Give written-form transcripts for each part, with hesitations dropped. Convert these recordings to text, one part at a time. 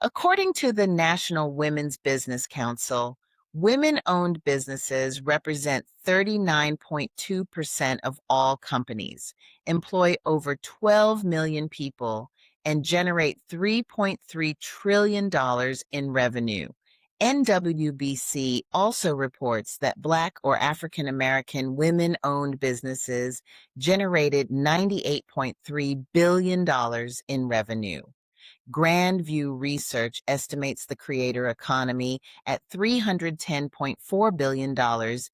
According to the National Women's Business Council, women-owned businesses represent 39.2% of all companies, employ over 12 million people, and generate $3.3 trillion in revenue. NWBC also reports that Black or African American women-owned businesses generated $98.3 billion in revenue. Grandview Research estimates the creator economy at $310.4 billion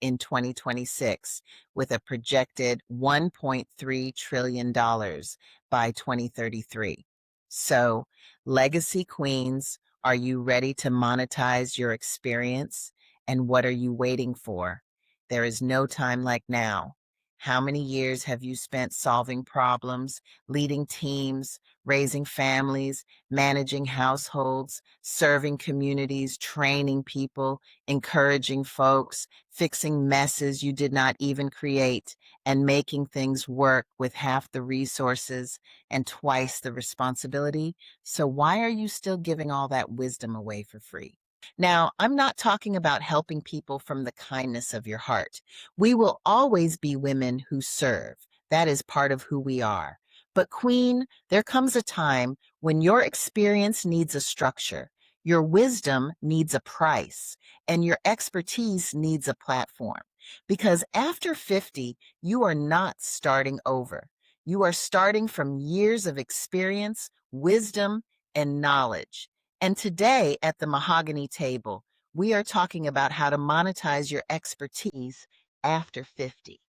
in 2026, with a projected $1.3 trillion by 2033. So, legacy queens, are you ready to monetize your experience? And what are you waiting for? There is no time like now. How many years have you spent solving problems, leading teams, raising families, managing households, serving communities, training people, encouraging folks, fixing messes you did not even create, and making things work with half the resources and twice the responsibility? So why are you still giving all that wisdom away for free? Now, I'm not talking about helping people from the kindness of your heart. We will always be women who serve. That is part of who we are. But Queen, there comes a time when your experience needs a structure, your wisdom needs a price, and your expertise needs a platform. Because after 50, you are not starting over. You are starting from years of experience, wisdom, and knowledge. And today at the Mahogany Table, we are talking about how to monetize your expertise after 50.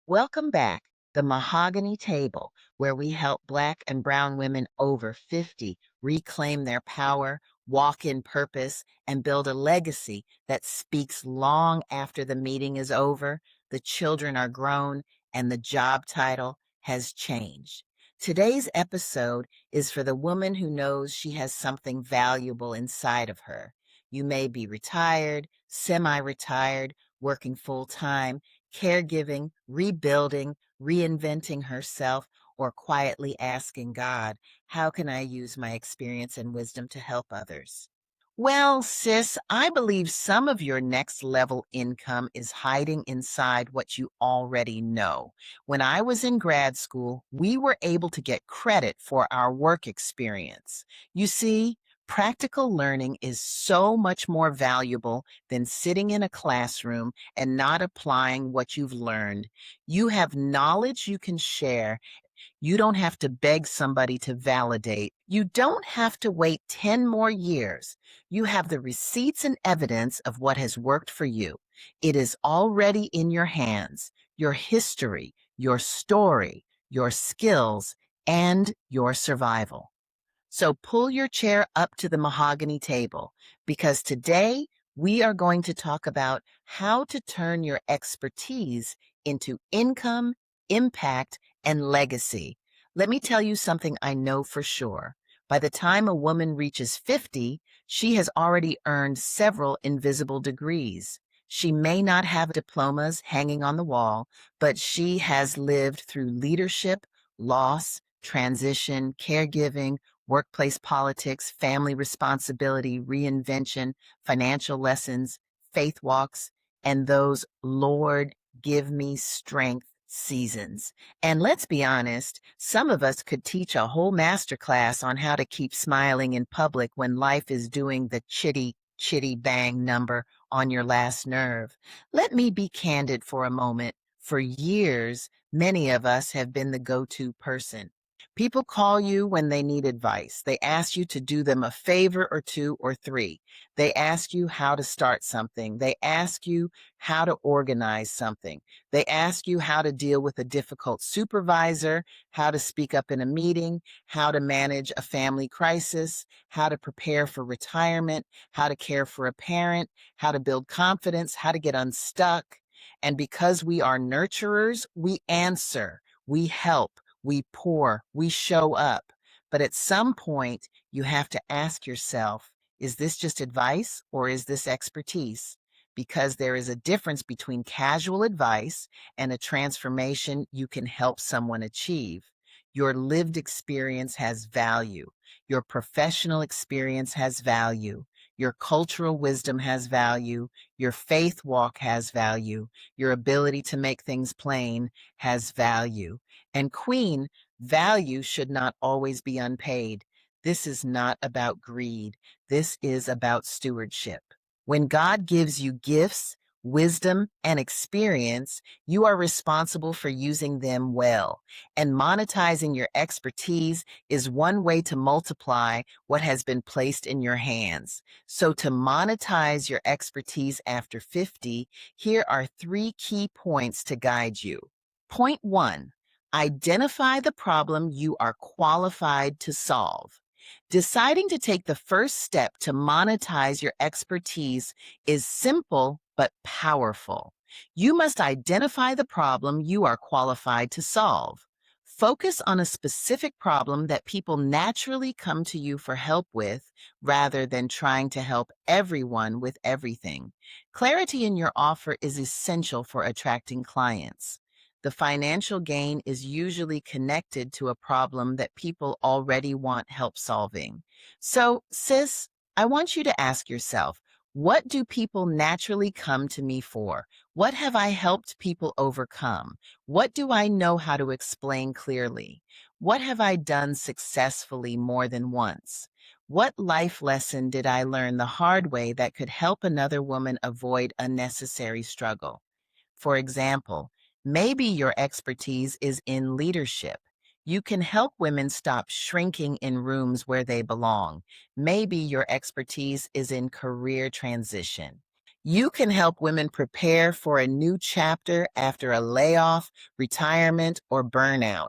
Welcome back, the Mahogany Table, where we help Black and Brown women over 50 reclaim their power, walk in purpose, and build a legacy that speaks long after the meeting is over, the children are grown, and the job title has changed. Today's episode is for the woman who knows she has something valuable inside of her. You may be retired, semi-retired, working full-time, caregiving, rebuilding, reinventing herself, or quietly asking God, how can I use my experience and wisdom to help others? Well, sis, I believe some of your next level income is hiding inside what you already know. When I was in grad school, we were able to get credit for our work experience. You see, practical learning is so much more valuable than sitting in a classroom and not applying what you've learned. You have knowledge you can share. You don't have to beg somebody to validate. You don't have to wait 10 more years. You have the receipts and evidence of what has worked for you. It is already in your hands, your history, your story, your skills, and your survival. So pull your chair up to the mahogany table, because today we are going to talk about how to turn your expertise into income, impact, and legacy. Let me tell you something I know for sure. By the time a woman reaches 50, she has already earned several invisible degrees. She may not have diplomas hanging on the wall, but she has lived through leadership, loss, transition, caregiving, workplace politics, family responsibility, reinvention, financial lessons, faith walks, and those Lord, give me strength seasons. And let's be honest, some of us could teach a whole masterclass on how to keep smiling in public when life is doing the chitty bang number on your last nerve. Let me be candid for a moment. For years, many of us have been the go-to person. People call you when they need advice. They ask you to do them a favor or two or three. They ask you how to start something. They ask you how to organize something. They ask you how to deal with a difficult supervisor, how to speak up in a meeting, how to manage a family crisis, how to prepare for retirement, how to care for a parent, how to build confidence, how to get unstuck. And because we are nurturers, we answer, we help, we pour, we show up. But at some point, you have to ask yourself, is this just advice or is this expertise? because there is a difference between casual advice and a transformation you can help someone achieve. Your lived experience has value. Your professional experience has value. Your cultural wisdom has value. Your faith walk has value. Your ability to make things plain has value. And Queen, value should not always be unpaid. This is not about greed. This is about stewardship. When God gives you gifts, wisdom, and experience, you are responsible for using them well. And monetizing your expertise is one way to multiply what has been placed in your hands. So, to monetize your expertise after 50, here are 3 key points to guide you. Point 1, identify the problem you are qualified to solve. Deciding to take the first step to monetize your expertise is simple but powerful. You must identify the problem you are qualified to solve. Focus on a specific problem that people naturally come to you for help with rather than trying to help everyone with everything. Clarity in your offer is essential for attracting clients. The financial gain is usually connected to a problem that people already want help solving. So, sis, I want you to ask yourself, what do people naturally come to me for? What have I helped people overcome? What do I know how to explain clearly? What have I done successfully more than once? What life lesson did I learn the hard way that could help another woman avoid unnecessary struggle? For example, maybe your expertise is in leadership. You can help women stop shrinking in rooms where they belong. Maybe your expertise is in career transition. You can help women prepare for a new chapter after a layoff, retirement, or burnout.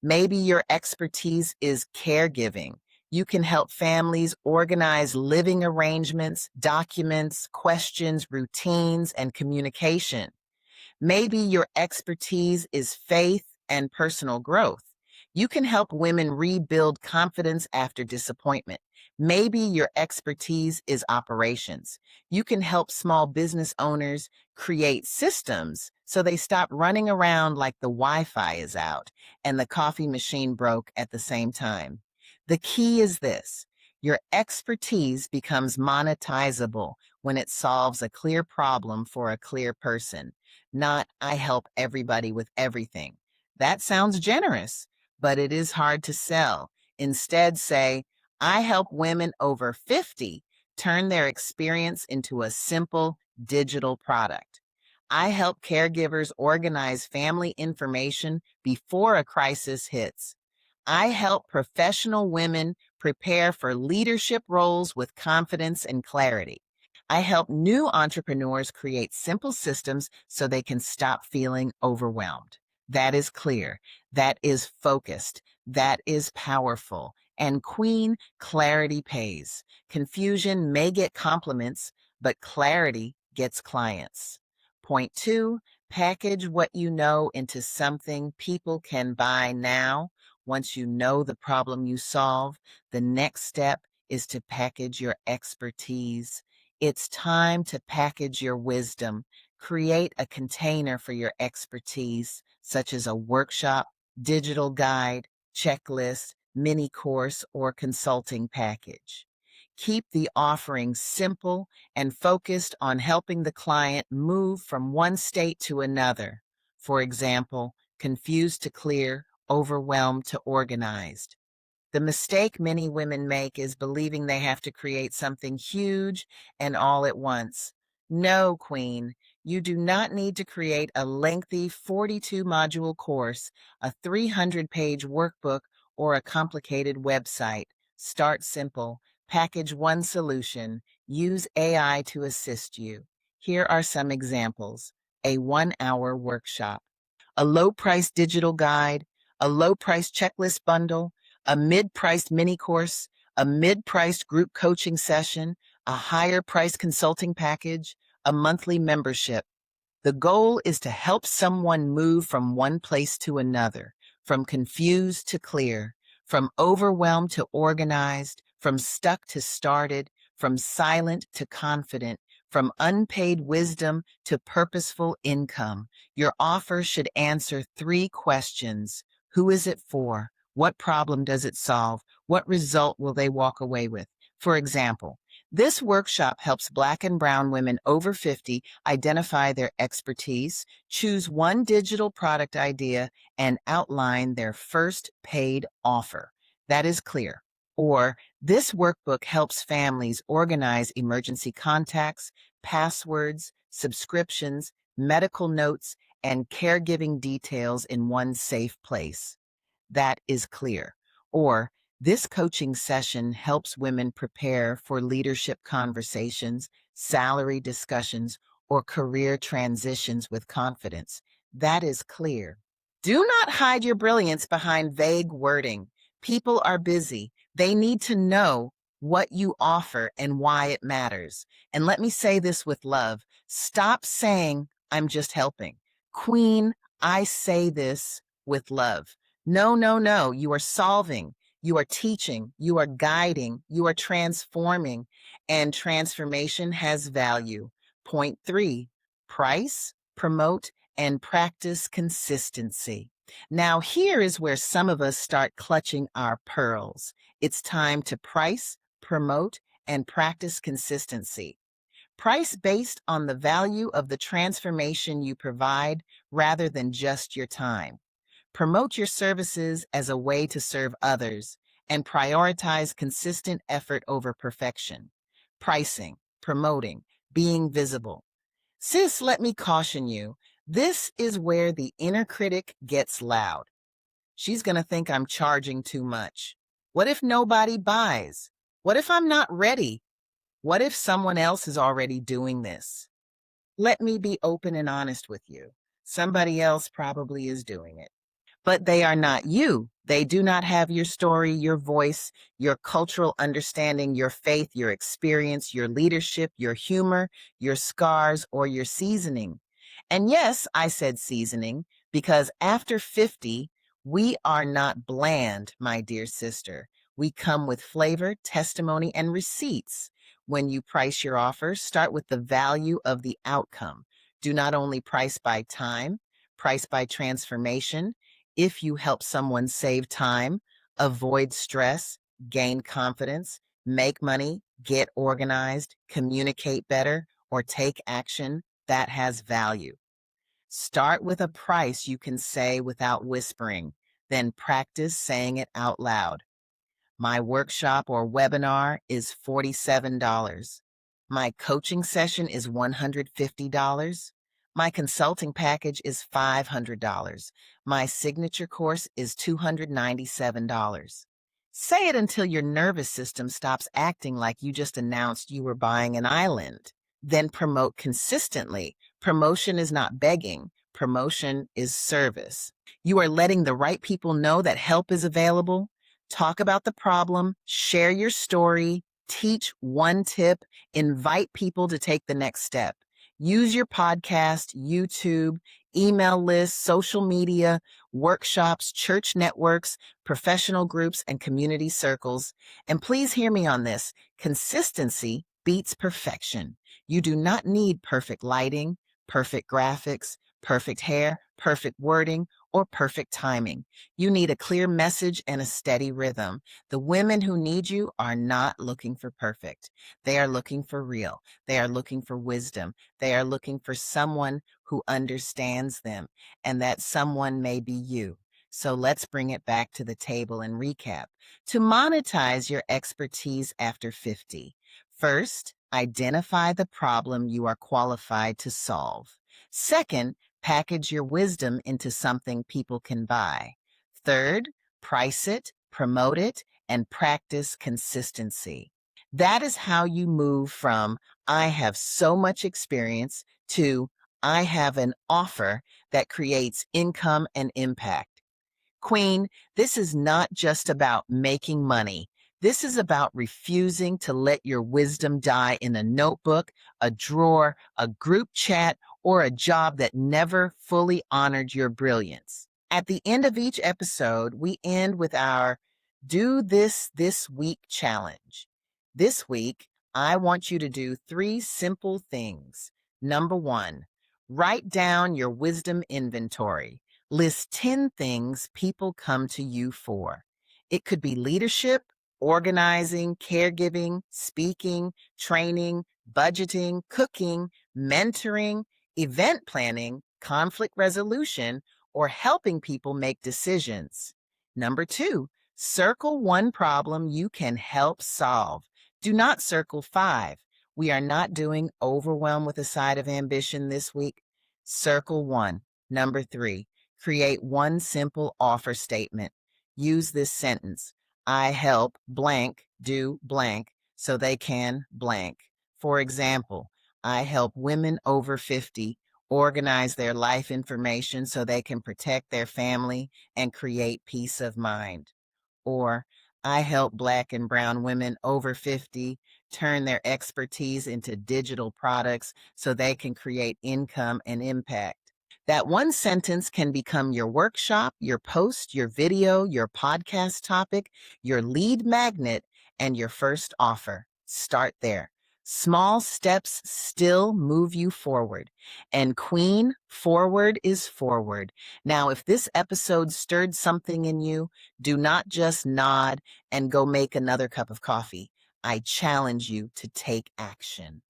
Maybe your expertise is caregiving. You can help families organize living arrangements, documents, questions, routines, and communication. Maybe your expertise is faith and personal growth. You can help women rebuild confidence after disappointment. Maybe your expertise is operations. You can help small business owners create systems so they stop running around like the Wi-Fi is out and the coffee machine broke at the same time. The key is this: your expertise becomes monetizable when it solves a clear problem for a clear person, not I help everybody with everything. That sounds generous, but it is hard to sell. Instead, say, I help women over 50 turn their experience into a simple digital product. I help caregivers organize family information before a crisis hits. I help professional women prepare for leadership roles with confidence and clarity. I help new entrepreneurs create simple systems so they can stop feeling overwhelmed. That is clear. That is focused. That is powerful. And Queen, clarity pays. Confusion may get compliments, but clarity gets clients. Point 2, package what you know into something people can buy now. Once you know the problem you solve, the next step is to package your expertise. It's time to package your wisdom. Create a container for your expertise, such as a workshop, digital guide, checklist, mini course, or consulting package. Keep the offering simple and focused on helping the client move from one state to another. For example, confused to clear, overwhelmed to organized. The mistake many women make is believing they have to create something huge and all at once. No, Queen, you do not need to create a lengthy 42-module course, a 300-page workbook, or a complicated website. Start simple. Package one solution. Use AI to assist you. Here are some examples: a 1-hour workshop, a low-priced digital guide, a low-priced checklist bundle, a mid-priced mini course, a mid-priced group coaching session, a higher-priced consulting package, a monthly membership. The goal is to help someone move from one place to another, from confused to clear, from overwhelmed to organized, from stuck to started, from silent to confident, From unpaid wisdom to purposeful income, your offer should answer three questions. Who is it for? What problem does it solve? What result will they walk away with? For example, this workshop helps Black and Brown women over 50 identify their expertise, choose one digital product idea, and outline their first paid offer. That is clear. Or, this workbook helps families organize emergency contacts, passwords, subscriptions, medical notes, and caregiving details in one safe place. That is clear. Or, this coaching session helps women prepare for leadership conversations, salary discussions, or career transitions with confidence. That is clear. Do not hide your brilliance behind vague wording. People are busy. They need to know what you offer and why it matters. And let me say this with love. Stop saying, I'm just helping. Queen, I say this with love. No, no, no. You are solving, you are teaching, you are guiding, you are transforming, and transformation has value. Point three, price, promote, and practice consistency. Now, here is where some of us start clutching our pearls. It's time to price, promote, and practice consistency. Price based on the value of the transformation you provide rather than just your time. Promote your services as a way to serve others and prioritize consistent effort over perfection. Pricing, promoting, being visible. Sis, let me caution you. This is where the inner critic gets loud. She's going to think I'm charging too much. What if nobody buys? What if I'm not ready? What if someone else is already doing this? Let me be open and honest with you. Somebody else probably is doing it. But they are not you. They do not have your story, your voice, your cultural understanding, your faith, your experience, your leadership, your humor, your scars, or your seasoning. And yes, I said seasoning because after 50, we are not bland, my dear sister. We come with flavor, testimony, and receipts. When you price your offers, start with the value of the outcome. Do not only price by time, price by transformation. If you help someone save time, avoid stress, gain confidence, make money, get organized, communicate better, or take action, that has value. Start with a price you can say without whispering, then practice saying it out loud. My workshop or webinar is $47. My coaching session is $150. My consulting package is $500. My signature course is $297. Say it until your nervous system stops acting like you just announced you were buying an island. Then promote consistently. Promotion is not begging. Promotion is service. You are letting the right people know that help is available. Talk about the problem, share your story, teach one tip, invite people to take the next step. Use your podcast, YouTube, email lists, social media, workshops, church networks, professional groups, and community circles. And please hear me on this. Consistency beats perfection. You do not need perfect lighting, perfect graphics, perfect hair, perfect wording, or perfect timing. You need a clear message and a steady rhythm. The women who need you are not looking for perfect. They are looking for real. They are looking for wisdom. They are looking for someone who understands them, and that someone may be you. So let's bring it back to the table and recap. To monetize your expertise after 50, first, identify the problem you are qualified to solve. Second, package your wisdom into something people can buy. Third, price it, promote it, and practice consistency. That is how you move from I have so much experience to I have an offer that creates income and impact. Queen, this is not just about making money. This is about refusing to let your wisdom die in a notebook, a drawer, a group chat, or a job that never fully honored your brilliance. At the end of each episode, we end with our Do This Week challenge. This week, I want you to do three simple things. Number one, write down your wisdom inventory. List 10 things people come to you for. It could be leadership, organizing, caregiving, speaking, training, budgeting, cooking, mentoring, event planning, conflict resolution, or helping people make decisions. Number two, circle one problem you can help solve. Do not circle five. We are not doing overwhelm with a side of ambition this week. Circle one. Number three, create one simple offer statement. Use this sentence: I help blank do blank so they can blank. For example, I help women over 50 organize their life information so they can protect their family and create peace of mind. Or I help Black and Brown women over 50 turn their expertise into digital products so they can create income and impact. That one sentence can become your workshop, your post, your video, your podcast topic, your lead magnet, and your first offer. Start there. Small steps still move you forward. And Queen, forward is forward. Now, if this episode stirred something in you, do not just nod and go make another cup of coffee. I challenge you to take action.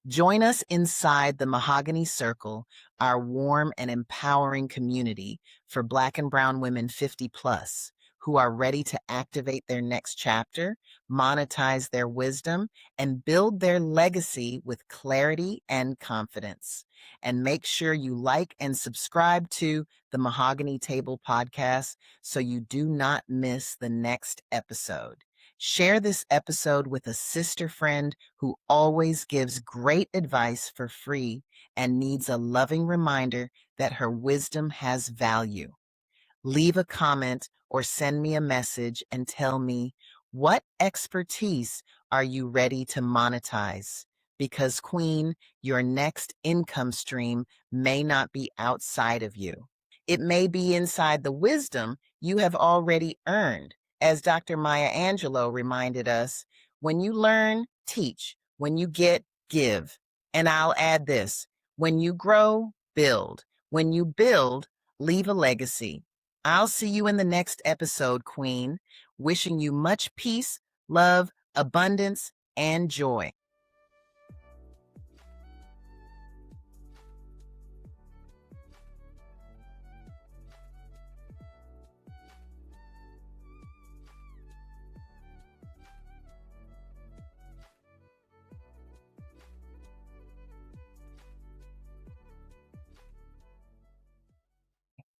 Join us inside the Mahogany Circle, our warm and empowering community for Black and Brown women 50 plus who are ready to activate their next chapter, monetize their wisdom, and build their legacy with clarity and confidence. And make sure you like and subscribe to the Mahogany Table podcast so you do not miss the next episode. Share this episode with a sister friend who always gives great advice for free and needs a loving reminder that her wisdom has value. Leave a comment or send me a message and tell me, what expertise are you ready to monetize? Because, Queen, your next income stream may not be outside of you. It may be inside the wisdom you have already earned. As Dr. Maya Angelou reminded us, when you learn, teach. When you get, give. And I'll add this: when you grow, build. When you build, leave a legacy. I'll see you in the next episode, Queen. Wishing you much peace, love, abundance, and joy.